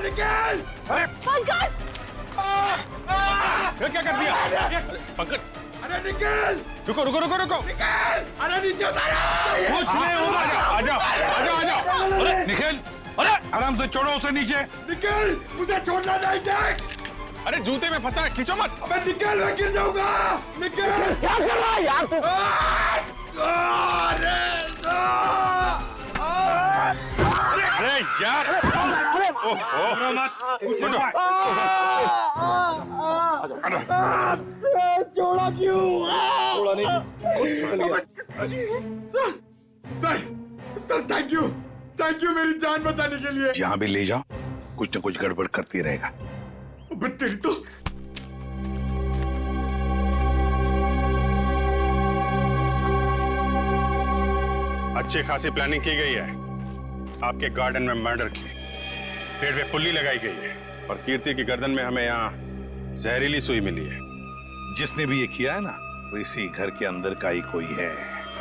निकल! अरे पंकज! ये क्या कर दिया? पंकज, अरे निकल! रुको रुको रुको रुको। निकल! अरे नीचे उतारो! कुछ नहीं होगा। आजा आजा आजा। अरे निखिल, अरे आराम से छोड़ो उसे नीचे। निकल! मुझे छोड़ना नहीं, देख! अरे जूते में फंसा है, खींचो मत। अबे निकल, मैं गिर जाऊंगा! निकल! क्या कर रहा है यार तू? अरे यार, ओहो मत। छोड़ा क्यों? छोड़ा नहीं, चल गया। सर, थैंक यू मेरी जान बचाने के लिए। जहां भी ले जाओ कुछ न कुछ गड़बड़ करती रहेगा। अबे तेरी तो अच्छी खासी प्लानिंग की गई है। आपके गार्डन में मर्डर की, पेड़ पे पुल्ली लगाई गई है और कीर्ति की गर्दन में हमें यहाँ जहरीली सुई मिली है। जिसने भी ये किया है ना, वो इसी घर के अंदर का ही कोई है।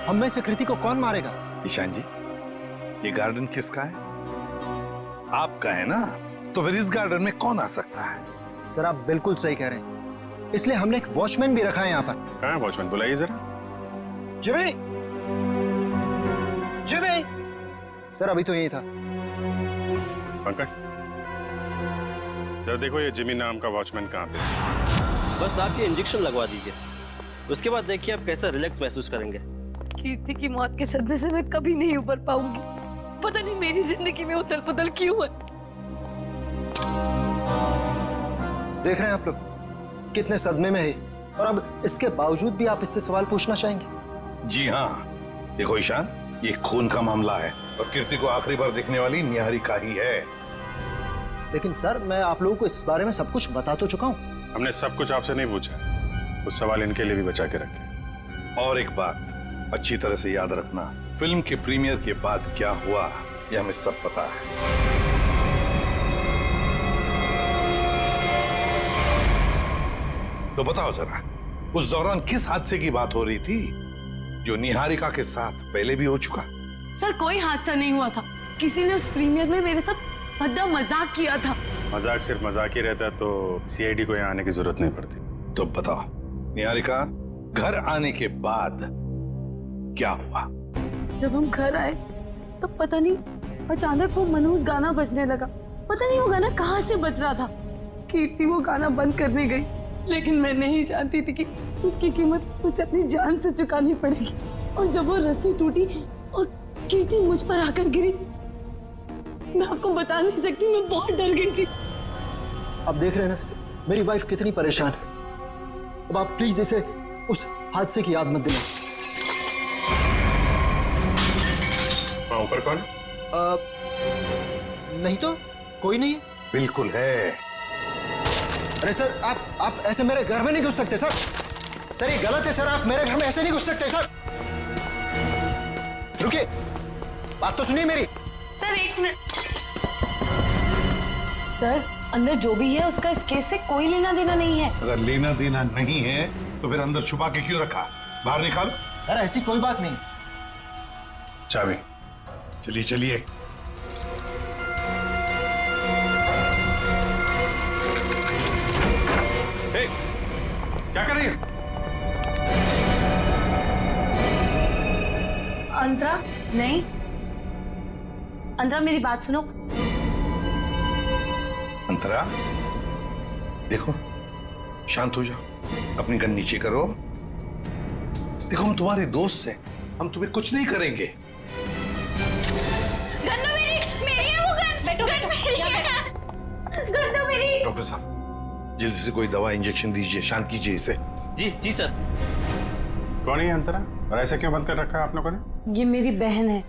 हम में से कृति को कौन मारेगा? ईशान जी, ये गार्डन किसका है? आपका है ना, तो फिर इस गार्डन में कौन आ सकता है? सर आप बिल्कुल सही कह रहे हैं, इसलिए हमने एक वॉचमैन भी रखा है यहाँ पर। कहाँ है वॉचमैन? बुलाइए जरा। Jimmy, Jimmy. सर अभी तो यही था। पंकज, जरा देखो ये जिमी नाम का वॉचमैन कहाँ पे है। बस आप ये इंजेक्शन लगवा दीजिए, उसके बाद देखिए आप कैसा रिलैक्स महसूस करेंगे। कीर्ति की मौत के सदमे से मैं कभी नहीं उबर पाऊंगी। पता नहीं मेरी जिंदगी में उथल पुथल क्यों है। देख रहे हैं आप लोग कितने सदमे में है, और अब इसके बावजूद भी आप इससे सवाल पूछना चाहेंगे? जी हाँ, देखो ईशान, ये खून का मामला है और कीर्ति को आखिरी बार देखने वाली निहारिका ही है। लेकिन सर मैं आप लोगों को इस बारे में सब कुछ बता तो चुका हूँ। हमने सब कुछ आपसे नहीं पूछा, कुछ सवाल इनके लिए भी बचा के रखे। और एक बात अच्छी तरह से याद रखना, फिल्म के प्रीमियर के बाद क्या हुआ ये हमें सब पता है। तो बताओ जरा, उस दौरान किस हादसे की बात हो रही थी जो निहारिका के साथ पहले भी हो चुका? सर कोई हादसा नहीं हुआ था, किसी ने उस प्रीमियर में मेरे साथ भद्दा मजाक किया था। मजाक सिर्फ मजाक ही रहता तो सीआईडी को यहाँ आने की जरूरत नहीं पड़ती। तो बताओ निहारिका, घर आने के बाद क्या हुआ? जब हम घर आए तो पता नहीं अचानक वो मनहूस गाना बजने लगा। पता नहीं वो गाना कहाँ से बज रहा था। कीर्ति वो गाना बंद करने गई, लेकिन मैं नहीं जानती थी कि उसकी कीमत उसे अपनी जान से चुकानी पड़ेगी। और जब वो रस्सी टूटी और कीर्ति मुझ पर आकर गिरी, मैं आपको बता नहीं सकती, मैं बहुत डर गई थी। अब देख रहे हैं ना सर, मेरी वाइफ कितनी परेशान है। अब आप प्लीज इसे उस हादसे की याद मत दिलाएं। वहाँ ऊपर कौन है? नहीं तो कोई नहीं है। बिल्कुल है। अरे सर आप ऐसे मेरे घर में नहीं घुस सकते सर। सर ये गलत है सर, आप मेरे घर में ऐसे नहीं घुस सकते सर। रुकिए, बात तो सुनिए मेरी। सर एक मिनट। सर अंदर जो भी है उसका इस केस से कोई लेना देना नहीं है। अगर लेना देना नहीं है तो फिर अंदर छुपा के क्यों रखा? बाहर निकालो। सर ऐसी कोई बात नहीं। चाबी। चलिए चलिए। क्या कर रही है? अंतरा नहीं, अंतरा मेरी बात सुनो। अंतरा देखो, शांत हो जाओ, अपनी गन नीचे करो। देखो हम तुम्हारे दोस्त हैं, हम तुम्हें कुछ नहीं करेंगे। गन तो मेरी है वो गन। बैठो गन मेरी है। गन तो मेरी। डॉक्टर साहब जल्दी से कोई दवा इंजेक्शन दीजिए, शांत कीजिए इसे। जी जी सर। कौन है ये अंतरा और ऐसे क्यों बंद कर रखा है आप लोगों ने? ये मेरी बहन है,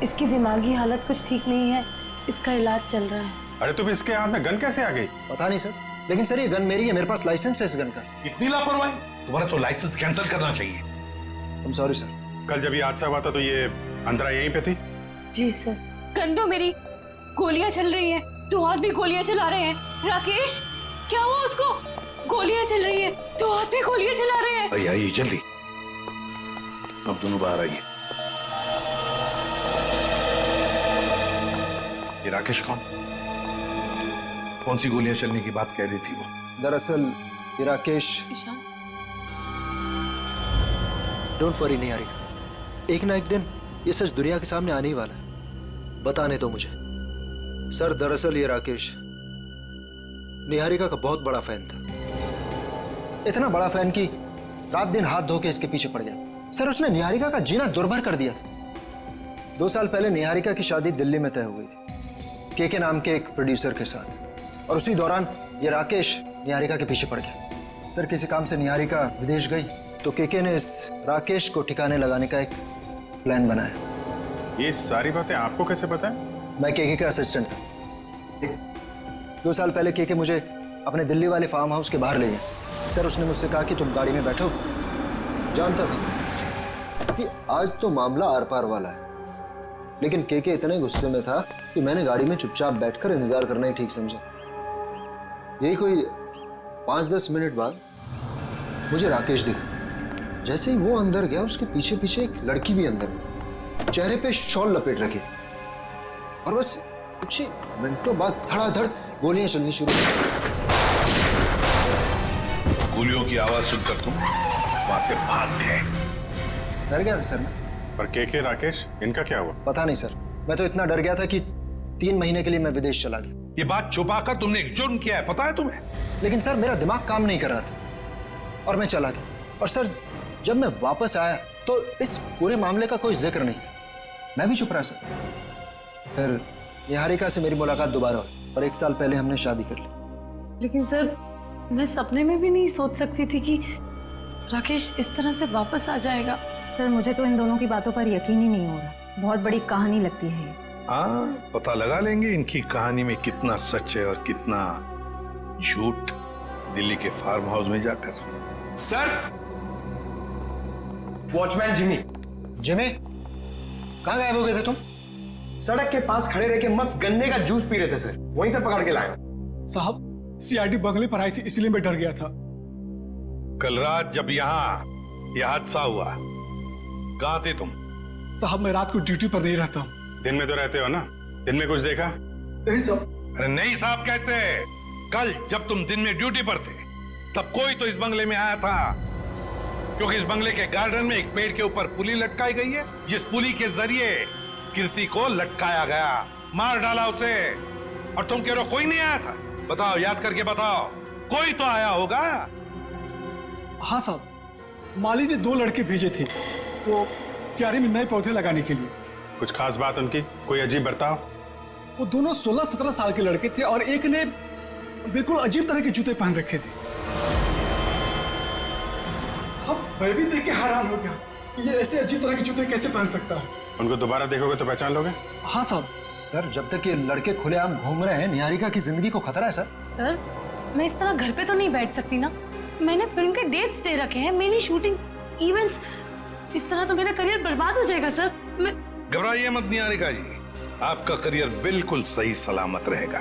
इसकी दिमागी हालत कुछ ठीक नहीं है, इसका इलाज चल रहा है। अरे तुम इसके हाथ में गन कैसे आ गई? पता नहीं सर, लेकिन सर ये गन मेरी है, मेरे पास लाइसेंस है इस गन का। इतनी लापरवाही? तुम्हारा तो लाइसेंस कैंसिल करना चाहिए। I'm sorry sir. कल जब ये हादसा हुआ था तो ये अंतरा यहीं पे थी? जी सर। गन तो मेरी, गोलियां चल रही है, दो हाथ भी गोलियां चला रहे हैं। राकेश क्या हुआ उसको? गोलियां चल रही है, दो हाथ भी गोलियां चला रहे हैं। आइए आइए जल्दी, अब दोनों बाहर आइए। ये राकेश कौन? कौन सी गोलियां चलने की बात कह रही थी वो? दरअसल ये राकेश, ईशान, डोंट वरी निहारिका, एक ना एक दिन ये सच दुनिया के सामने आने ही वाला है। बताने दो मुझे। सर दरअसल ये राकेश निहारिका का बहुत बड़ा फैन था, इतना बड़ा फैन कि रात दिन हाथ धो के इसके पीछे पड़ गया। सर उसने निहारिका का जीना दुर्भर कर दिया था। 2 साल पहले निहारिका की शादी दिल्ली में तय हो गई थी के नाम के एक प्रोड्यूसर के साथ, और उसी दौरान ये राकेश निहारिका के पीछे पड़ गया। सर किसी काम से निहारिका विदेश गई तो के ने इस राकेश को ठिकाने लगाने का एक प्लान बनाया। ये सारी बातें आपको कैसे पता है? मैं के का असिस्टेंट था। 2 साल पहले के मुझे अपने दिल्ली वाले फार्म हाउस के बाहर ले गया। सर उसने मुझसे कहा कि तुम गाड़ी में बैठो। जानता था कि आज तो मामला आर पार वाला है, लेकिन के इतने गुस्से में था कि मैंने गाड़ी में चुपचाप बैठकर इंतजार करना ही ठीक समझा। यही कोई 5-10 मिनट बाद मुझे राकेश दिखा। जैसे ही वो अंदर गया उसके पीछे पीछे एक लड़की भी अंदर गई, चेहरे पे शॉल लपेट रखी, और बस कुछ ही मिनटों बाद धड़ाधड़ गोलियां चलनी शुरू हो गई। गोलियों की आवाज सुनकर तुम वहां से भाग गए। डर गया था सर मैं। पर के राकेश, इनका क्या हुआ? पता नहीं सर, मैं तो इतना डर गया था कि 3 महीने के लिए मैं विदेश चला गया। ये बात छुपाकर तुमने एक जुर्म किया है, पता है तुम्हें? लेकिन सर मेरा दिमाग काम नहीं कर रहा था और मैं चला गया। और सर जब मैं वापस आया तो इस पूरे मामले का कोई जिक्र नहीं था। मैं भी चुप रहा सर। फिर निहारिका से मेरी मुलाकात दोबारा हुई और 1 साल पहले हमने शादी कर ली। लेकिन सर मैं सपने में भी नहीं सोच सकती थी कि राकेश इस तरह से वापस आ जाएगा। सर मुझे तो इन दोनों की बातों पर यकीन ही नहीं हो रहा। बहुत बड़ी कहानी लगती है ये। हाँ, पता लगा लेंगे इनकी कहानी में कितना सच है और कितना झूठ दिल्ली के फार्म हाउस में जाकर। Sir, watchman Jimmy. जिमी, कहाँ गायब हो गए थे तुम? सड़क के पास खड़े रह के मस्त गन्ने का जूस पी रहे थे सर, वहीं से पकड़ के लाए। साहब सीआईडी बंगले पर आई थी, इसलिए मैं डर गया था। कल रात जब यहाँ यह हादसा हुआ, कहाँ थे तुम? साहब मैं रात को ड्यूटी पर नहीं रहता हूँ। दिन में तो रहते हो ना? दिन में कुछ देखा? नहीं साहब। अरे नहीं साहब कैसे? कल जब तुम दिन में ड्यूटी पर थे तब कोई तो इस बंगले में आया था, क्योंकि इस बंगले के गार्डन में एक पेड़ के ऊपर पुली लटकाई गई है, जिस पुली के जरिए कीर्ति को लटकाया गया, मार डाला उसे। और तुम कह रहे हो कोई नहीं आया था? बताओ, याद करके बताओ, कोई तो आया होगा। हाँ साहब, माली ने 2 लड़के भेजे थे वो क्यारी में नए पौधे लगाने के लिए। कुछ खास बात उनकी? कोई अजीब बर्ताव? वो दोनों 16-17 साल के लड़के थे और एक ने बिल्कुल अजीब तरह के जूते पहन रखे थे। साहब मैं भी देख के हैरान हो गया कि ये ऐसे अजीब तरह के जूते कैसे पहन सकता है। उनको दोबारा देखोगे तो पहचान लोगे? हाँ साहब। सर जब तक ये लड़के खुलेआम घूम रहे हैं, निहारिका की जिंदगी को खतरा है सर। सर मैं इस तरह घर पे तो नहीं बैठ सकती ना। मैंने फिल्म के डेट्स दे रखे हैं, मेरी शूटिंग, इवेंट्स। इस तरह तो मेरा करियर बर्बाद हो जाएगा सर। मैं घबराइए मत निहारिका जी, आपका करियर बिल्कुल सही सलामत रहेगा।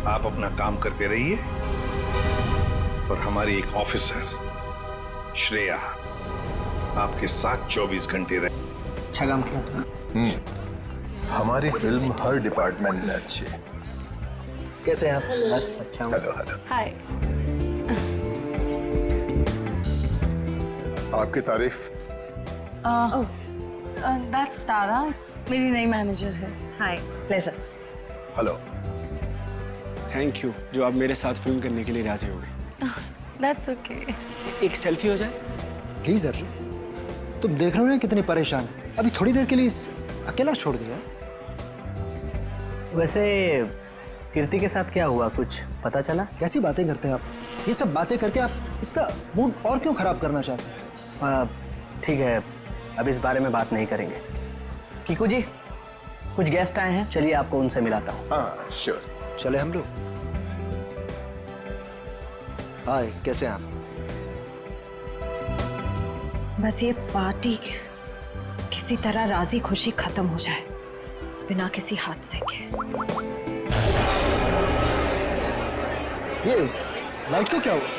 आप अपना काम करते रहिए और हमारी एक ऑफिसर श्रेया आपके साथ 24 घंटे रहे। अच्छा काम किया तुमने। हमारी फिल्म हर डिपार्टमेंट में अच्छी है। कैसे हैं आप? बस अच्छा हूँ। Hello hello. हाय। आपकी तारीफ। दैट्स तारा, मेरी नई मैनेजर है। Hi, pleasure. Hello. Thank you जो आप मेरे साथ फिल्म करने के लिए राजी हो गए। That's okay. एक सेल्फी हो जाए? प्लीज अर्जुन, तुम देख रहे हो ना कितनी परेशान है। अभी थोड़ी देर के लिए अकेला छोड़ दिया। वैसे कीर्ति के साथ क्या हुआ, कुछ पता चला? कैसी बातें करते हैं आप? ये सब बातें करके आप इसका मूड और क्यों खराब करना चाहते हैं? ठीक है, अब इस बारे में बात नहीं करेंगे। कीकू जी, कुछ गेस्ट आए हैं, चलिए आपको उनसे मिलाता हूँ। हाँ श्योर। चले हम लोग। हाय, कैसे हैं आप? बस ये पार्टी किसी तरह राजी खुशी खत्म हो जाए, बिना किसी हादसे के। ये लाइट को क्या हुआ?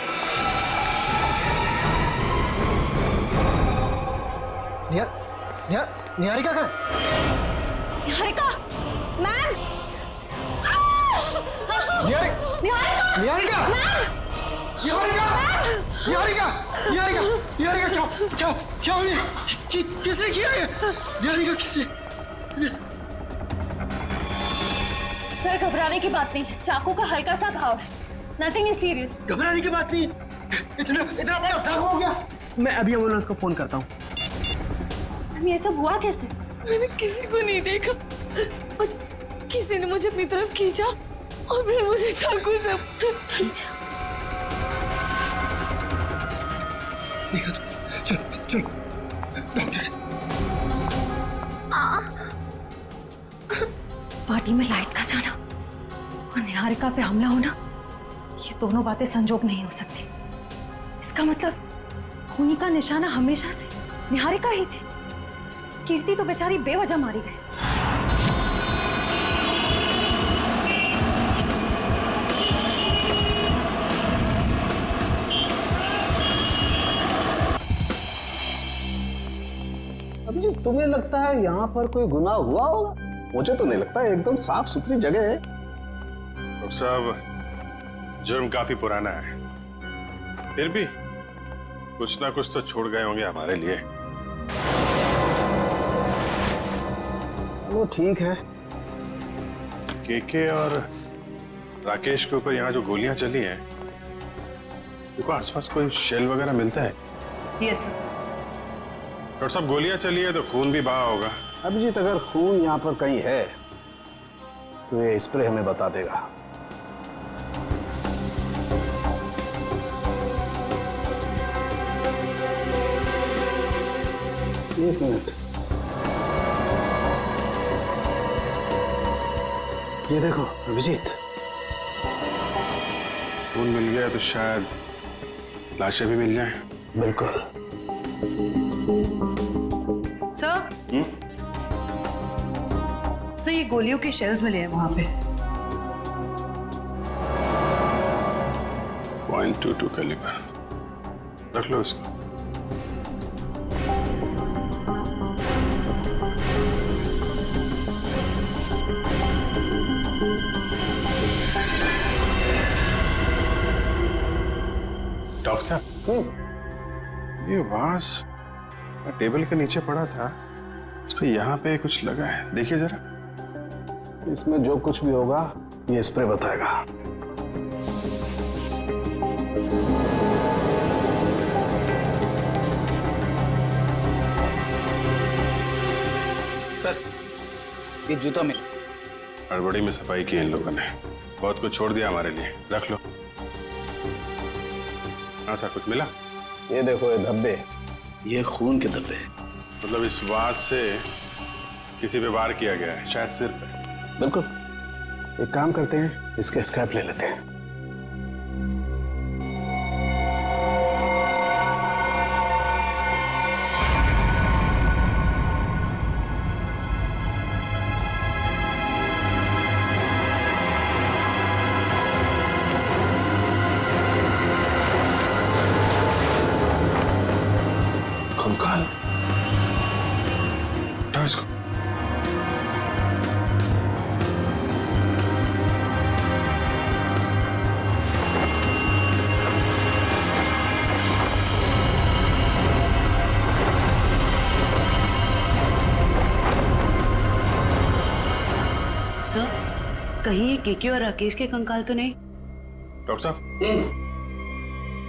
निहारिका कहाँ है? निहारिका, मैम! निहारिका क्या हो गया? किसने किया ये? निहारिका किसने? सर घबराने की बात नहीं, चाकू का हल्का सा घाव है, नथिंग इज सीरियस। घबराने की बात नहीं, इतना बड़ा जख्म हो गया। मैं अभी एम्बुलेंस को फोन करता हूँ। ये सब हुआ कैसे? मैंने किसी को नहीं देखा और किसी ने मुझे अपनी तरफ खींचा और फिर मुझे चाकू से खींचा। देखा तो चलो डॉक्टर। पार्टी में लाइट का जाना और निहारिका पे हमला होना, ये दोनों बातें संजोग नहीं हो सकती। इसका मतलब खूनी का निशाना हमेशा से निहारिका ही थी। कीर्ति तो बेचारी बेवजह मारी गई। अभिजीत, तुम्हें लगता है यहाँ पर कोई गुनाह हुआ होगा? मुझे तो नहीं लगता, एकदम साफ सुथरी जगह है। डॉक्टर साहब, जुर्म काफी पुराना है, फिर भी कुछ ना कुछ तो छोड़ गए होंगे हमारे लिए। वो ठीक है। केके और राकेश के ऊपर यहाँ जो गोलियां चली हैं, देखो आसपास कोई शेल वगैरह मिलता है? Yes sir. डॉक्टर साहब, गोलियां चली है तो खून भी बहा होगा। अभिजीत, अगर खून यहाँ पर कहीं है तो ये स्प्रे हमें बता देगा। एक मिनट, ये देखो अभिजीत, खून मिल गया तो शायद लाशें भी मिल जाएं। बिल्कुल। सर सर, ये गोलियों के शेल्स मिले हैं वहां पे। .22 कैलिबर। रख लो इसको। डॉक्टर साहब, ये वास टेबल के नीचे पड़ा था, इस पे यहाँ पे कुछ लगा है, देखिए जरा। इसमें जो कुछ भी होगा ये स्प्रे बताएगा। सर, ये जूता में हड़बड़ी में सफाई की इन लोगों ने, बहुत कुछ छोड़ दिया हमारे लिए। रख लो। हाँ सर, कुछ मिला? ये देखो, ये धब्बे, ये खून के धब्बे। मतलब इस वास से किसी पे वार किया गया है, शायद सिर पे। बिल्कुल। एक काम करते हैं, इसके स्क्रैप ले लेते हैं। कंकाल, उठाओ इसको। सर, कहीं ये केके और राकेश के कंकाल तो नहीं? डॉक्टर साहब,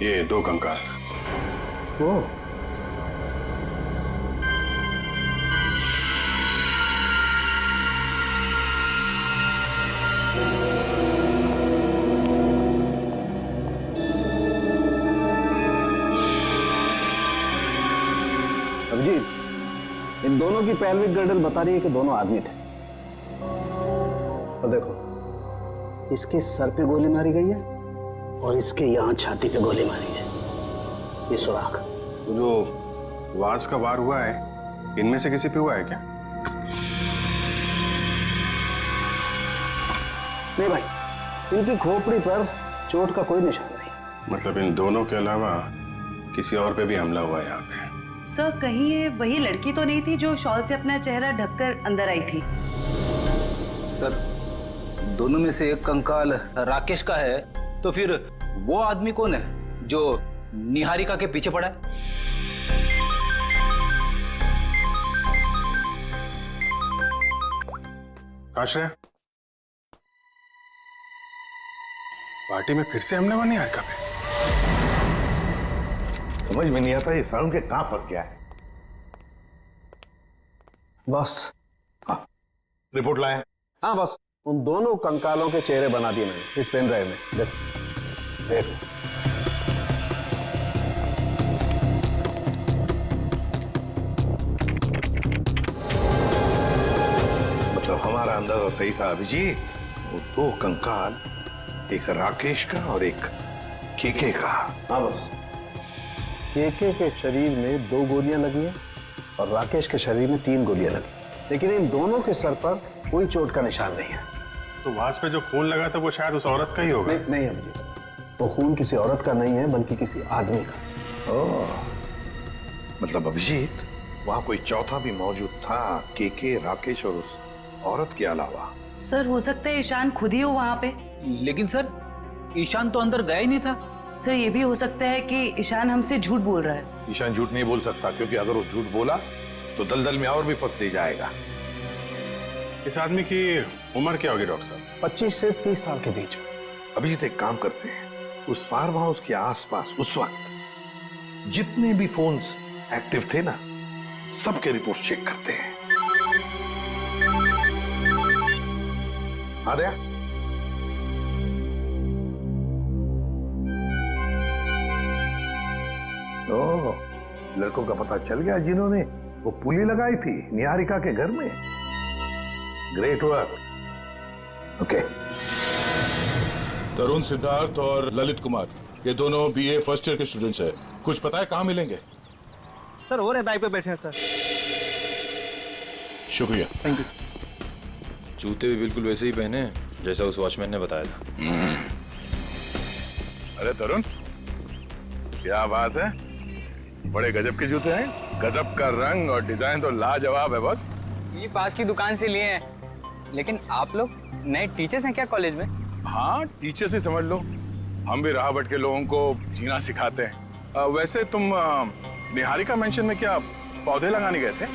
ये 2 कंकाल। ओ, अभिजीत, इन दोनों की पैल्विक गर्डल बता रही है कि दोनों आदमी थे। और देखो, इसके सर पे गोली मारी गई है और इसके यहाँ छाती पे गोली मारी है। ये सुराख। जो वास का वार हुआ है, इनमें से किसी पे हुआ है क्या? नहीं भाई, इनकी खोपड़ी पर चोट का कोई निशान नहीं। मतलब इन दोनों के अलावा किसी और पे भी हमला हुआ है यहाँ पे? सर, कहीं ये वही लड़की तो नहीं थी जो शॉल से अपना चेहरा ढककर अंदर आई थी? सर, दोनों में से एक कंकाल राकेश का है, तो फिर वो आदमी कौन है जो निहारिका के पीछे पड़ा है? आश्रय, पार्टी में फिर से हमले हुआ निहारिका पे। समझ में नहीं आता ये सारुण के कहां फंस गया है। बॉस। हाँ, रिपोर्ट लाए? हाँ बॉस, उन दोनों कंकालों के चेहरे बना दिए मैंने इस पेन ड्राइव में। देख। मतलब हमारा अंदाजा सही था अभिजीत। वो दो कंकाल, एक राकेश का और एक केके का। हाँ बॉस, केके के शरीर में 2 गोलियां लगी हैं और राकेश के शरीर में 3 गोलियां लगी, लेकिन इन दोनों के सर पर कोई चोट का निशान नहीं है। तो वास पे जो खून लगा था वो शायद उस औरत का ही होगा। नहीं अभिजीत, वो खून किसी औरत का नहीं है बल्कि किसी आदमी का। ओह, मतलब अभिजीत वहां कोई चौथा भी मौजूद था, केके, राकेश और उस औरत के अलावा। सर हो सकता है ईशान खुद ही हो वहां पे। लेकिन सर, ईशान तो अंदर गया ही नहीं था। सर ये भी हो सकता है कि ईशान हमसे झूठ बोल रहा है। ईशान झूठ नहीं बोल सकता, क्योंकि अगर वो झूठ बोला तो दलदल में और भी फंस जाएगा। इस आदमी की उम्र क्या होगी डॉक्टर साहब? 25 से 30 साल के बीच। अभिजीत एक काम करते हैं, उस फार्म हाउस के आसपास उस वक्त जितने भी फोन्स एक्टिव थे ना, सबके रिपोर्ट चेक करते हैं। आ गया? ओह, लड़कों का पता चल गया जिन्होंने वो पुली लगाई थी निहारिका के घर में। Great work. ओके। तरुण, सिद्धार्थ और ललित कुमार, ये दोनों बीए फर्स्ट ईयर के स्टूडेंट्स हैं। कुछ पता है कहाँ मिलेंगे? सर हो रहे बाइक पे बैठे हैं सर। शुक्रिया। Thank you. जूते भी बिल्कुल वैसे ही पहने जैसा उस वॉचमैन ने बताया था। अरे तरुण, क्या बात है, बड़े गजब के जूते हैं। गजब का रंग और डिजाइन तो लाजवाब है बस। ये पास की दुकान से लिए हैं। लेकिन आप लोग नए टीचर्स हैं क्या कॉलेज में? हाँ, टीचर्स ही समझ लो। हम भी राह भटके के लोगों को जीना सिखाते हैं। वैसे तुम निहारिका मेंशन में क्या पौधे लगाने गए थे?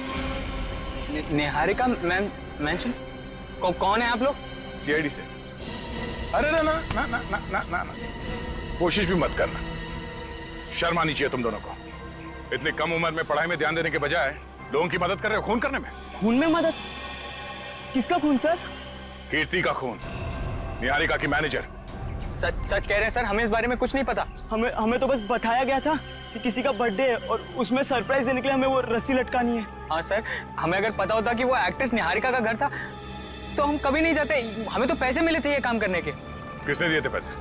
निहारिका मेंशन? कौन है आप लोग? सीआईडी से। अरे ना ना ना ना ना ना ना ना, कोशिश भी मत करना। शर्म आनी चाहिए तुम दोनों को। इतनी कम उम्र में पढ़ाई में ध्यान देने के बजाय लोगों की मदद कर रहे हो खून करने में। खून में मदद? किसका खून सर? कीर्ति का खून, निहारिका की मैनेजर। सच कह रहे हैं सर, हमें इस बारे में कुछ नहीं पता। हमें तो बस बताया गया था कि किसी का बर्थडे है और उसमें सरप्राइज देने के लिए हमें वो रस्सी लटकानी है। हाँ सर, हमें अगर पता होता कि वो एक्ट्रेस निहारिका का घर था तो हम कभी नहीं जाते। हमें तो पैसे मिले थे ये काम करने के। किसने दिए थे पैसे?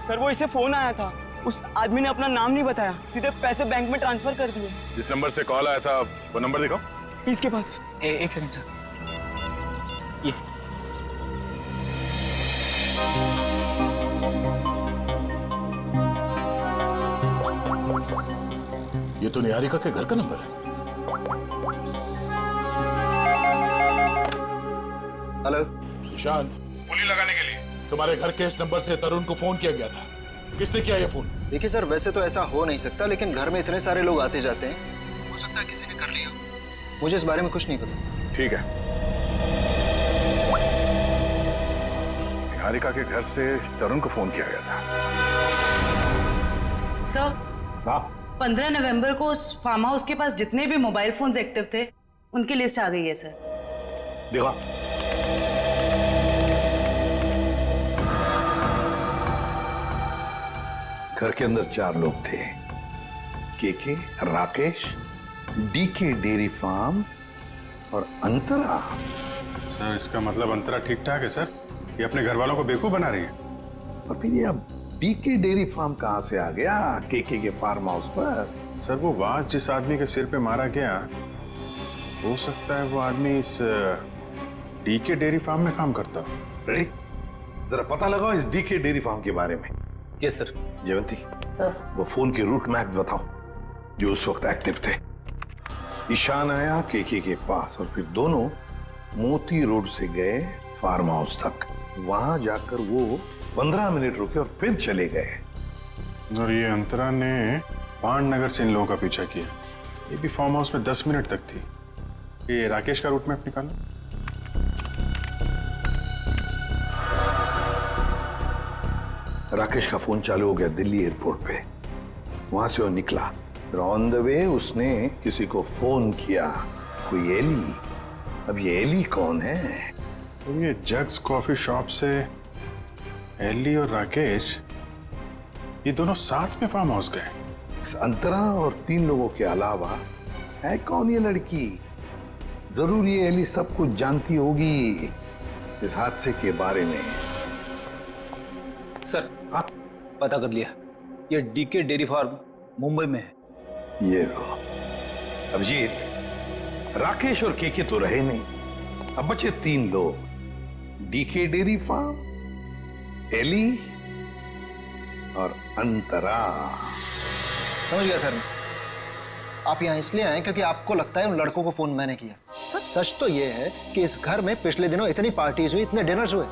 सर वो इसे फोन आया था, उस आदमी ने अपना नाम नहीं बताया, सीधे पैसे बैंक में ट्रांसफर कर दिए। जिस नंबर से कॉल आया था वो नंबर दिखाओ। इसके पास। एक सेकंड सर, ये ये तो निहारिका के घर का नंबर है। हेलो शांत, पुली लगाने के लिए तुम्हारे घर के इस नंबर से तरुण को फोन किया गया था। किसने किया ये फोन? देखिए सर, वैसे तो ऐसा हो नहीं सकता, लेकिन घर में इतने सारे लोग आते जाते हैं, हो सकता है किसी ने कर लिया। मुझे इस बारे में कुछ नहीं पता। ठीक है, निहारिका के घर से तरुण को फोन किया गया था। सर, 15 नवंबर को उस फार्म हाउस के पास जितने भी मोबाइल फोन्स एक्टिव थे उनकी लिस्ट आ गई है सर। देखो, घर के अंदर 4 लोग थे, KK, Rakesh, DK dairy farm और अंतरा। सर इसका मतलब अंतरा ठीक ठाक है सर? ये अपने घर वालों को बेवकूफ बना रही है। और फिर ये अब डीके डेयरी फार्म कहां से आ गया केके के फार्म हाउस पर? सर वो वास जिस आदमी के सिर पे मारा गया, हो सकता है वो आदमी इस डीके डेयरी फार्म में काम करता हो। रेडी, जरा पता लगाओ इस डीके डेयरी फार्म के बारे में। Yes sir. जयवंती सर, वो फोन के रूट मैप बताओ जो उस वक्त एक्टिव थे। ईशान आया केके के पास और फिर दोनों मोती रोड से गए फार्म हाउस तक। वहां जाकर वो 15 मिनट रुके और फिर चले गए। और ये अंतरा ने पांडनगर से इन लोगों का पीछा किया। ये भी फार्म हाउस में 10 मिनट तक थी। ये राकेश का रूट मैप निकालो। राकेश का फोन चालू हो गया दिल्ली एयरपोर्ट पे। वहां से वो निकला, फिर ऑन द वे उसने किसी को फोन किया, कोई एली। अब ये एली कौन है? तो ये जग्स कॉफी शॉप से एली और राकेश ये दोनों साथ में फार्म हाउस गए। इस अंतरा और 3 लोगों के अलावा है कौन ये लड़की? जरूर ये एली सब कुछ जानती होगी इस हादसे के बारे में। सर आप पता कर लिया, ये डीके डेयरी फार्म मुंबई में है। ये लो अभिजीत, राकेश और केके तो रहे नहीं, अब बचे 3 लोग, डीके डेयरी फार्म, एली और अंतरा। समझ गया सर। आप यहाँ इसलिए आए क्योंकि आपको लगता है उन लड़कों को फोन मैंने किया। सच तो ये है कि इस घर में पिछले दिनों इतनी पार्टीज हुई, इतने डिनर्स हुए,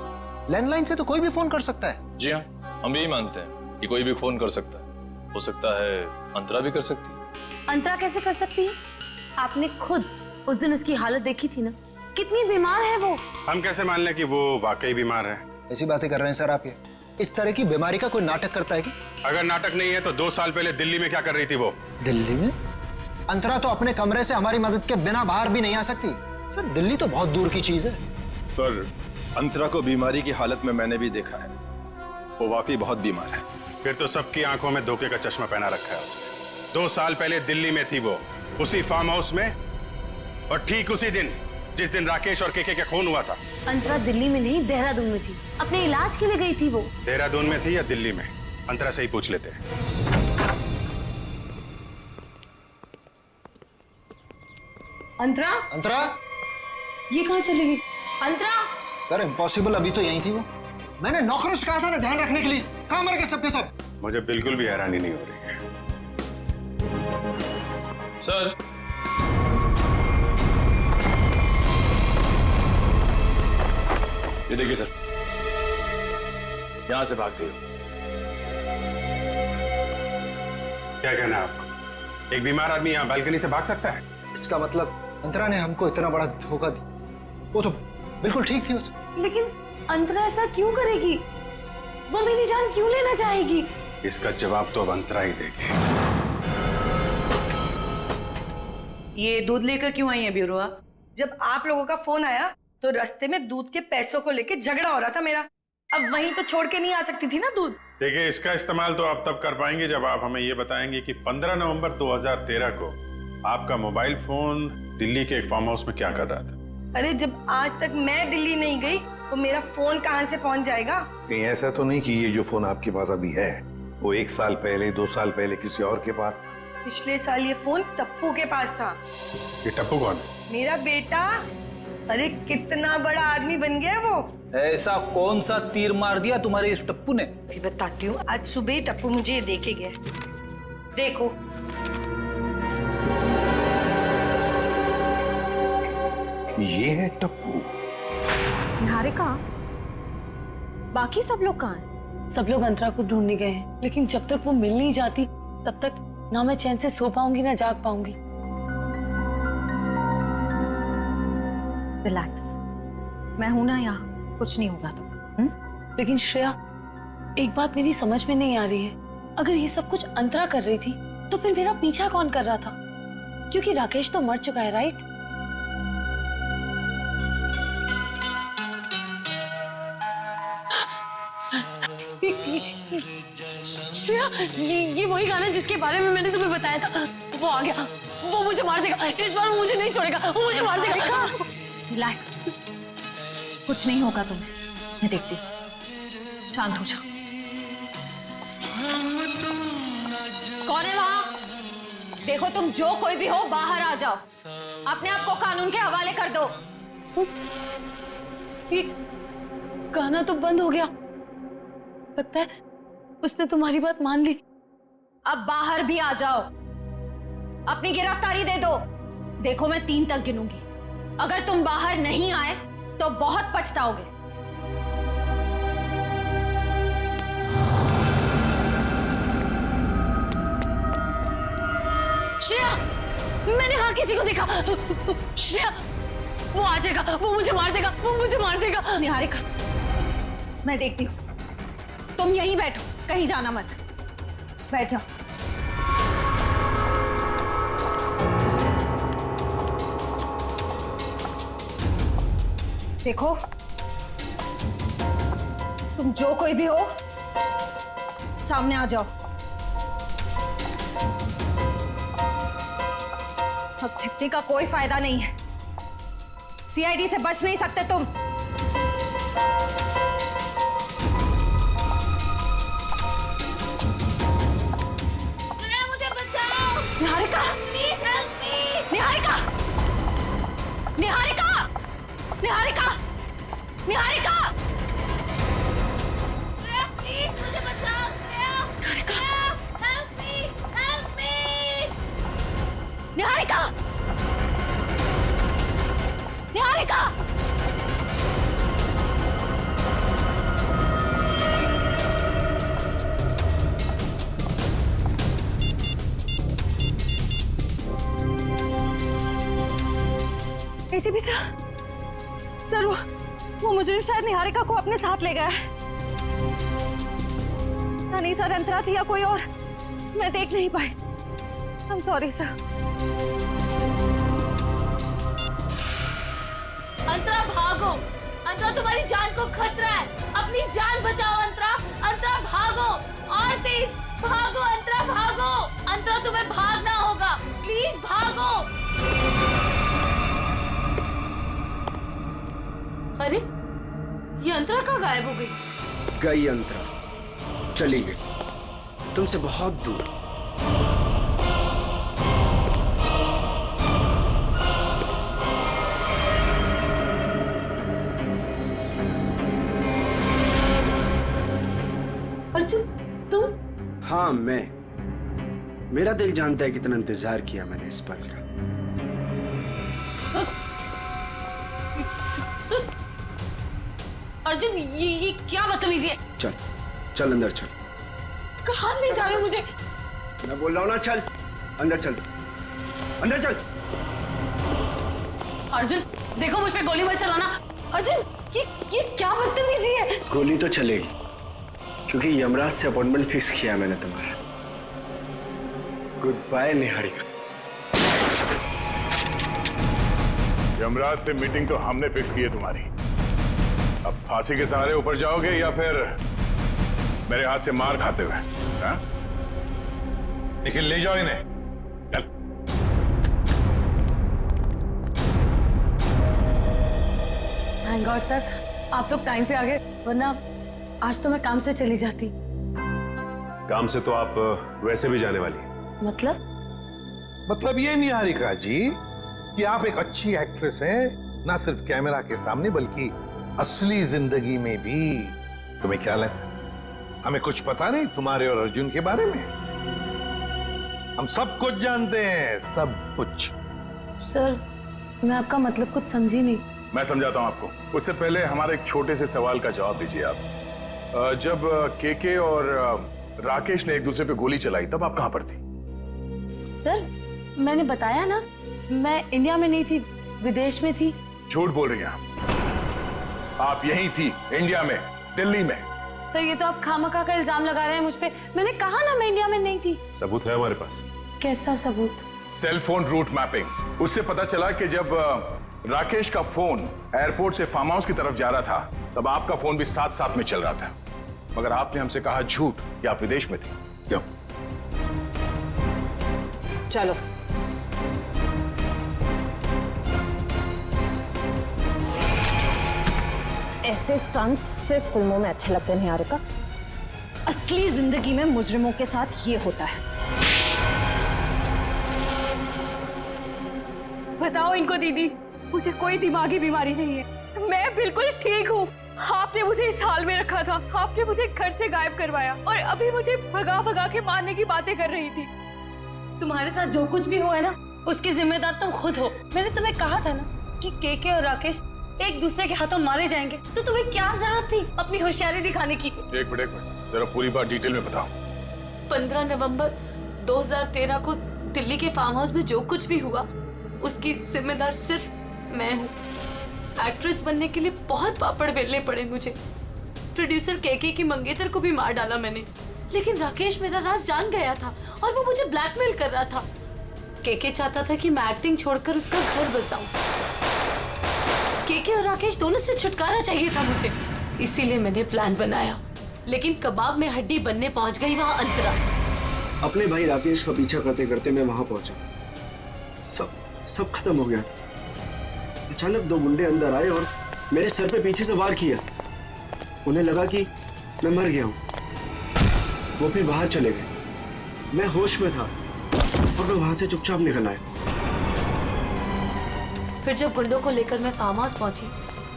लैंडलाइन से तो कोई भी फोन कर सकता है। जी हाँ, हम यही मानते हैं कि कोई भी फोन कर सकता है। हो सकता है अंतरा भी कर सकती है। अंतरा कैसे कर सकती है? आपने खुद उस दिन उसकी हालत देखी थी ना, कितनी बीमार है वो। हम कैसे मान लें कि वो वाकई बीमार है? ऐसी बातें कर रहे हैं सर आप। ये इस तरह की बीमारी का कोई नाटक करता है कि? अगर नाटक नहीं है तो 2 साल पहले दिल्ली में क्या कर रही थी वो? दिल्ली में? अंतरा तो अपने कमरे से हमारी मदद के बिना बाहर भी नहीं आ सकती। सर दिल्ली तो बहुत दूर की चीज है। सर अंतरा को बीमारी की हालत में मैंने भी देखा है, वो वाकई बहुत बीमार है। फिर तो सबकी आंखों में धोखे का चश्मा पहना रखा है उसने। 2 साल पहले दिल्ली में थी वो, उसी फार्म हाउस में, और ठीक उसी दिन जिस दिन राकेश और केके का खून हुआ था। अंतरा दिल्ली में नहीं, देहरादून में थी, अपने इलाज के लिए गई थी वो। देहरादून में थी या दिल्ली में? अंतरा से ही पूछ लेते हैं। अंतरा? अंतरा? ये कहाँ चली गई? अंतरा? सर इम्पॉसिबल, अभी तो यही थी वो। मैंने नौकरों से कहा था ना ध्यान रखने के लिए, कहाँ मर गए सबके सब? मुझे बिल्कुल भी हैरानी नहीं हो रही है। सर ये देखिए सर, यहां से भाग गई। क्या कहना है आपको? एक बीमार आदमी यहाँ बालकनी से भाग सकता है? इसका मतलब अंतरा ने हमको इतना बड़ा धोखा दिया। वो तो बिल्कुल ठीक थी वो तो। लेकिन अंतरा ऐसा क्यों करेगी? वो मेरी जान क्यों लेना चाहेगी? इसका जवाब तो अब अंतरा ही देगी। ये दूध लेकर क्यों आई है ब्यूरोआ? जब आप लोगों का फोन आया तो रास्ते में दूध के पैसों को लेके झगड़ा हो रहा था मेरा। अब वहीं तो छोड़ के नहीं आ सकती थी ना दूध। देखिए, इसका इस्तेमाल तो आप तब कर पाएंगे जब आप हमें ये बताएंगे कि 15 नवंबर 2013 को आपका मोबाइल फोन दिल्ली के एक फार्म हाउस में क्या कर रहा था। अरे जब आज तक मैं दिल्ली नहीं गई तो मेरा फोन कहाँ से पहुँच जाएगा? कहीं ऐसा तो नहीं कि ये जो फोन आपके पास अभी है वो 1 साल पहले 2 साल पहले किसी और के पास? पिछले साल ये फोन टप्पू के पास था। ये टप्पू कौन है? मेरा बेटा। अरे कितना बड़ा आदमी बन गया वो। ऐसा कौन सा तीर मार दिया तुम्हारे इस टप्पू ने? भी बताती हूँ। आज सुबह टप्पू मुझे ये देके गया। देखो ये है टप्पू। निहारिका, बाकी सब लोग कहाँ हैं? सब लोग अंतरा को ढूंढने गए हैं, लेकिन जब तक वो मिल नहीं जाती तब तक ना मैं चैन से सो पाऊंगी ना जाग पाऊंगी। रिलैक्स, मैं हूं ना यहाँ, कुछ नहीं होगा तो। लेकिन श्रेया, एक बात मेरी समझ में नहीं आ रही है। अगर ये सब कुछ अंतरा कर रही थी तो फिर मेरा पीछा कौन कर रहा था? क्योंकि राकेश तो मर चुका है, राइट? श्रेया, ये वही गाना जिसके बारे में मैंने तुम्हें बताया था। वो आ गया, वो मुझे मार देगा। इस बार वो मुझे नहीं छोड़ेगा, वो मुझे मार देगा। रिलैक्स, कुछ नहीं होगा तुम्हें, मैं देखती हूँ। शांत हो जाओ। कौन है वहां? देखो, तुम जो कोई भी हो बाहर आ जाओ। अपने आप को कानून के हवाले कर दो। ये गाना तो बंद हो गया। लगता है उसने तुम्हारी बात मान ली। अब बाहर भी आ जाओ, अपनी गिरफ्तारी दे दो। देखो, मैं 3 तक गिनूंगी। अगर तुम बाहर नहीं आए तो बहुत पछताओगे। श्रेया, मैंने वहां किसी को देखा। श्रेया, वो आ जाएगा, वो मुझे मार देगा, वो मुझे मार देगा। निहारिका, मैं देखती हूँ, तुम यहीं बैठो, कहीं जाना मत, बैठ जाओ। देखो, तुम जो कोई भी हो, सामने आ जाओ। अब छिपने का कोई फायदा नहीं है, सीआईडी से बच नहीं सकते तुम। मुझे बचाओ। Niharika, please help me. Niharika, Niharika, Niharika, Niharika, please मुझे बचाओ। Niharika, help me, help me. Niharika, Niharika. ACP sir, वो मुजरिम शायद निहारिका को अपने साथ ले गया है। नहीं सर, अंतरा थी या कोई और, मैं देख नहीं पाई। I am sorry sir. Antara भागो, अंतरा तुम्हारी जान को खतरा है, अपनी जान बचाओ अंतरा। अंतरा भागो, और तेज भागो अंतरा, भागो। अंतरा तुम्हें भागना होगा, प्लीज भागो। अरे, ये अंतरा कहाँ गायब हो गई? गई अंतरा, चली गई, तुमसे बहुत दूर। अर्जुन, तुम? हाँ, मैं। मेरा दिल जानता है कितना इंतजार किया मैंने इस पल का। अर्जुन, ये क्या बदतमीजी है? चल, चल अंदर चल। कहाँ ले जा रहे हो मुझे? मैं बोल रहा हूँ ना, चल अंदर चल, अंदर चल। अर्जुन, देखो मुझ पे गोली मत चलाना। अर्जुन, ये क्या बदतमीजी है? गोली तो चलेगी, क्योंकि यमराज से अपॉइंटमेंट फिक्स किया मैंने तुम्हारा। Good bye Niharika. यमराज से मीटिंग तो हमने फिक्स की है तुम्हारी। अब फांसी के सहारे ऊपर जाओगे या फिर मेरे हाथ से मार खाते हुए? हाँ? निखिल, ले जाओ इन्हें। चल। थैंक गॉड सर, आप लोग टाइम पे आ गए, वरना आज तो मैं काम से चली जाती। काम से तो आप वैसे भी जाने वाली। मतलब ये निहारिका जी कि आप एक अच्छी एक्ट्रेस हैं, ना सिर्फ कैमरा के सामने बल्कि असली जिंदगी में भी। तुम्हें क्या लगता है हमें कुछ पता नहीं तुम्हारे और अर्जुन के बारे में? हम सब कुछ जानते हैं, सब कुछ। सर, मैं आपका मतलब कुछ समझी नहीं। मैं समझाता हूं आपको। उससे पहले हमारे एक छोटे से सवाल का जवाब दीजिए आप। जब केके और राकेश ने एक दूसरे पे गोली चलाई, तब आप कहां पर थी? सर, मैंने बताया ना, मैं इंडिया में नहीं थी, विदेश में थी। झूठ बोल रही हैं आप यहीं थी, इंडिया में, दिल्ली में। सर, ये तो आप खामखा का इल्जाम लगा रहे हैं मुझ पे। मैंने कहा ना मैं इंडिया में नहीं थी। सबूत है हमारे पास। कैसा सबूत? Cell phone route mapping. उससे पता चला कि जब राकेश का फोन एयरपोर्ट से फार्म हाउस की तरफ जा रहा था, तब आपका फोन भी साथ साथ में चल रहा था। मगर आपने हमसे कहा झूठ कि आप विदेश में थे। क्यों? चलो। ऐसे स्टंट्स सिर्फ फिल्मों में अच्छे लगते हैं निहारिका। असली जिंदगी में मुजरिमों के साथ ये होता है। बताओ इनको दीदी, मुझे कोई दिमागी बीमारी नहीं है, मैं बिल्कुल ठीक हूँ। आपने मुझे इस हाल में रखा था, आपने मुझे घर से गायब करवाया और अभी मुझे भगा भगा के मारने की बातें कर रही थी। तुम्हारे साथ जो कुछ भी हुआ है ना, उसकी जिम्मेदार तुम खुद हो। मैंने तुम्हें कहा था ना कि केके और राकेश एक दूसरे के हाथों मारे जाएंगे, तो तुम्हें क्या जरूरत थी अपनी होशियारी दिखाने की? एक मिनट जरा पूरी बात डिटेल में बताओ। 15 नवंबर 2013 को दिल्ली के फार्म हाउस में जो कुछ भी हुआ उसकी जिम्मेदार सिर्फ मैं हूँ। एक्ट्रेस बनने के लिए बहुत पापड़ बेलने पड़े मुझे। प्रोड्यूसर केके की मंगेतर को भी मार डाला मैंने, लेकिन राकेश मेरा राज जान गया था और वो मुझे ब्लैकमेल कर रहा था। केके चाहता था कि मैं एक्टिंग छोड़कर उसका घर बसाऊं। केके और राकेश दोनों से छुटकारा चाहिए था मुझे, इसीलिए मैंने प्लान बनाया। लेकिन कबाब में हड्डी बनने पहुंच गई वहां अंतरा। अपने भाई राकेश का पीछा करते करते मैं वहां पहुंचा। सब खत्म हो गया था। अचानक दो गुंडे अंदर आए और मेरे सर पे पीछे से वार किया। उन्हें लगा कि मैं मर गया हूं। वो फिर बाहर चले गए। मैं होश में था और मैं वहां से चुपचाप निकल आया। फिर जब गुंडों को लेकर मैं फार्म हाउस पहुंची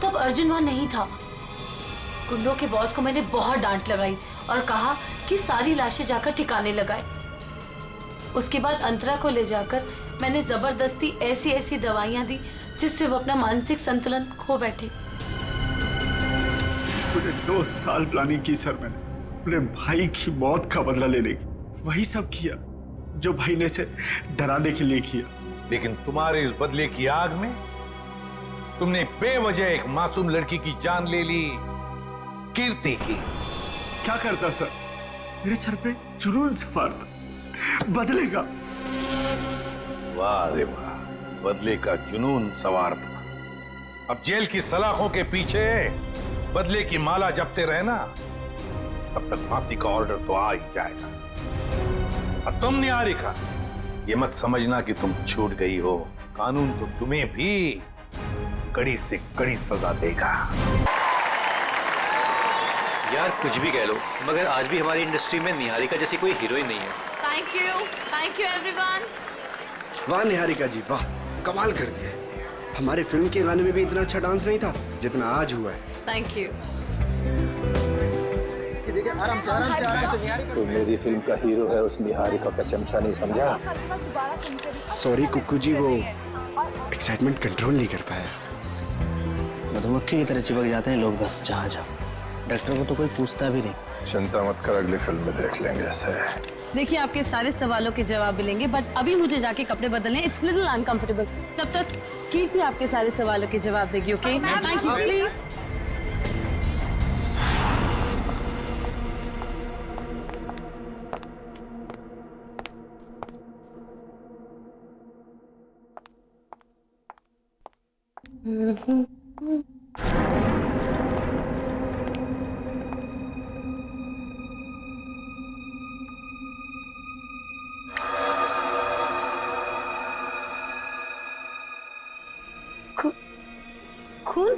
तब अर्जुन वहां नहीं था। गुंडों के बॉस को मैंने बहुत डांट लगाई और कहा कि सारी लाशें जाकर ठिकाने लगाए। उसके बाद अंतरा को ले जाकर मैंने जबरदस्ती ऐसी दवाइयां दी जिससे वो अपना मानसिक संतुलन खो बैठे। पूरे 2 साल प्लानिंग की सर मैंने अपने भाई की मौत का बदला लेने की। वही सब किया जो भाई ने से डराने के लिए किया। लेकिन तुम्हारे इस बदले की आग में तुमने बेवजह एक मासूम लड़की की जान ले ली, कीर्ति की। क्या करता सर? मेरे सर पे जुनून सवार था बदले का। वाह रे वाह, बदले का जुनून सवार था। अब जेल की सलाखों के पीछे बदले की माला जपते रहना, तब तक फांसी का ऑर्डर तो आ ही जाएगा। और तुम निहारिका, ये मत समझना कि तुम छूट गई हो। कानून तो तुम्हें भी कड़ी से कड़ी सजा देगा। यार कुछ भी कह लो, मगर आज भी हमारी इंडस्ट्री में निहारिका जैसी कोई हीरोइन नहीं है। Thank you everyone. वाह निहारिका जी वाह, कमाल कर दिया। हमारे फिल्म के गाने में भी इतना अच्छा डांस नहीं था जितना आज हुआ है। Thank you. आराम से निहारिका। तो मेरी फिल्म का हीरो है, उस निहारिका का चमचा नहीं समझा। सॉरी कुक्कू जी, वो एक्साइटमेंट कंट्रोल नहीं कर पाया। मधुमक्खी की तरह चिपक जाते हैं लोग बस जहाँ जाओ। डॉक्टर को तो कोई पूछता भी नहीं। चिंता मत कर, अगली फिल्म में देख लेंगे ऐसे। देखिए आपके सारे सवालों के जवाब मिलेंगे, बट अभी मुझे जाके कपड़े बदलने, इट्स लिटिल अनकंफर्टेबल। तब तक कीर्ति आपके सारे सवालों के जवाब देगी। Okay, thank you please. खून?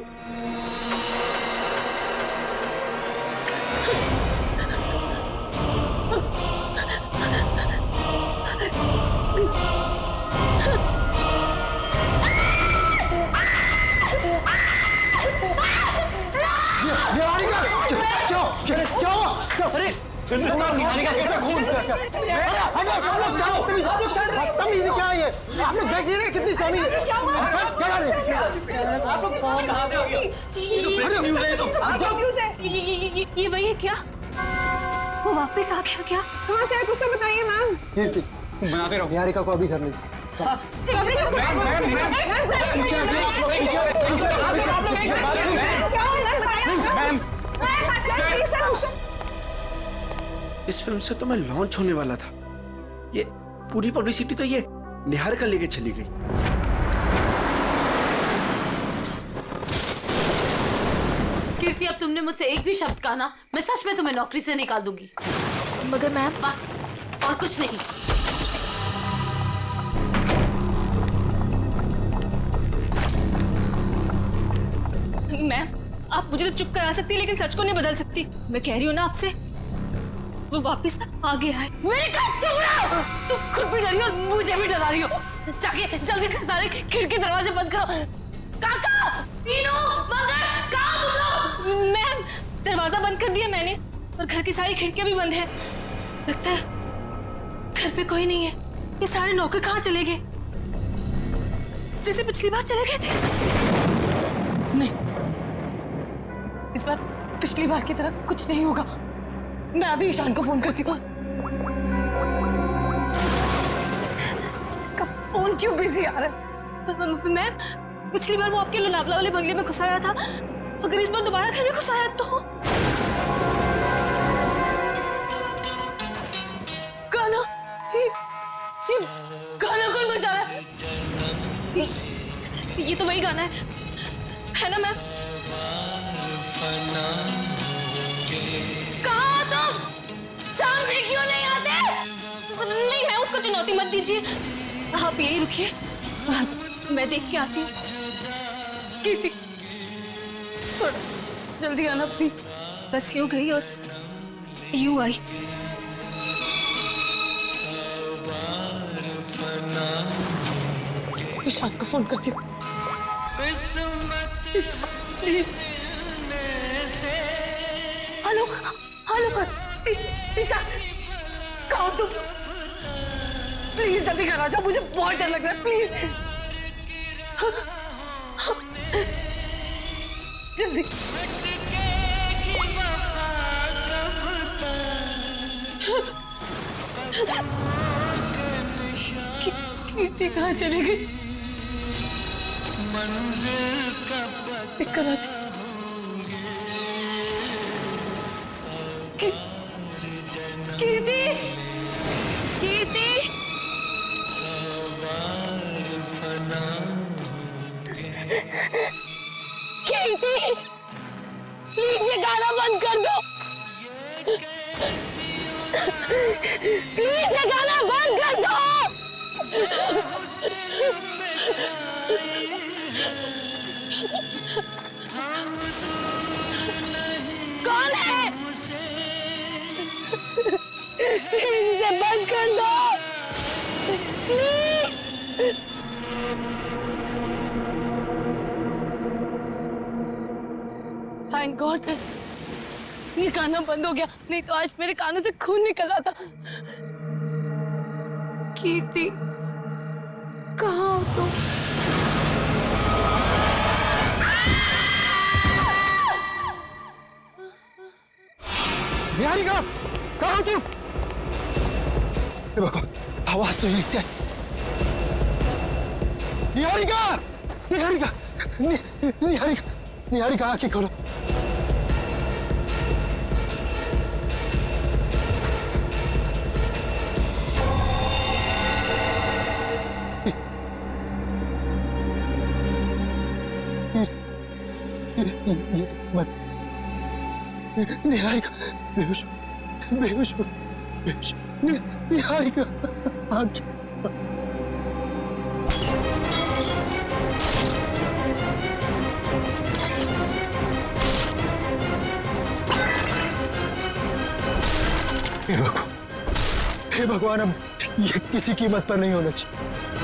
निहारिका खून। क्या है ये? आप लोग देख रहे हैं कितनी सोनी है। ये वही है क्या? वो वापस आ गया क्या? कहाँ से आया कुछ तो बताइए मैम। कीर्ति बनाते रहो, निहारिका को अभी घर ले। इस फिल्म से तो मैं लॉन्च होने वाला था। ये पूरी पब्लिसिटी तो ये निहारिका लेके चली गई। कीर्ति, अब तुमने मुझसे एक भी शब्द कहा ना, मैं सच में तुम्हें नौकरी से निकाल दूंगी। मगर मैम, बस और कुछ नहीं। मैम, आप मुझे तो चुप करा सकती है लेकिन सच को नहीं बदल सकती। मैं कह रही हूँ ना आपसे, वो वापस आ गया है। तुम खुद भी डरी और मुझे भी डरा रही हो। जाके जल्दी से सारे खिड़की दरवाजे बंद करो। काका, मीनू, मगर, कहाँ तुम लोग? मैम, दरवाजा बंद कर दिया मैंने और घर की सारी खिड़कियां भी बंद है। लगता है घर पे कोई नहीं है। ये सारे नौकर कहाँ चले गए? जैसे पिछली बार चले गए थे। नहीं, इस बार पिछली बार की तरह कुछ नहीं होगा। मैं अभी ईशान को फोन करती हूँ। फोन क्यों बिजी आ रहा है? मैं पिछली बार वो आपके लोनावला वाले बंगले में घुसाया था, अगर इस बार दोबारा घर में घुसाया तो? गाना, ये गाना कौन बजा रहा है? ये तो वही गाना है ना मैम? कहाँ हो तुम? सामने क्यों नहीं आते? नहीं, मैं उसको चुनौती मत दीजिए, आप यही रुकिए, मैं देख के आती हूँ। कीर्ति, थोड़ा जल्दी आना प्लीज। बस यूं गई और यूं आई। ईशान को फोन करती हूँ। हेलो हेलो ईशान, कहाँ हो तुम? प्लीज जल्दी घर आ जाओ, मुझे बहुत डर लग रहा है, प्लीज जल्दी। कीर्ति कहाँ चली गई? दिक्कत आती। कीर्ति, कीर्ति, कीर्ति, प्लीज ये गाना बंद कर दो, प्लीज ये गाना बंद कर दो। कौन है? प्लीज इसे बंद कर दो, प्लीज। थैंक गॉड ये गाना बंद हो गया, नहीं तो आज मेरे कानों से खून निकल आता। कीर्ति, कहाँ हो तुम? निहारिका, कहाँ हो तुम? देखो, आवाज तो यहीं से आई। निहारिका, निहारिका, निहारिका, निहारिका, आंखें खोलो। निहारिका बेहोश, बेहोश, बेहोश। निहारिका, आंखें। हे भगवान, अब ये किसी कीमत पर नहीं होना चाहिए।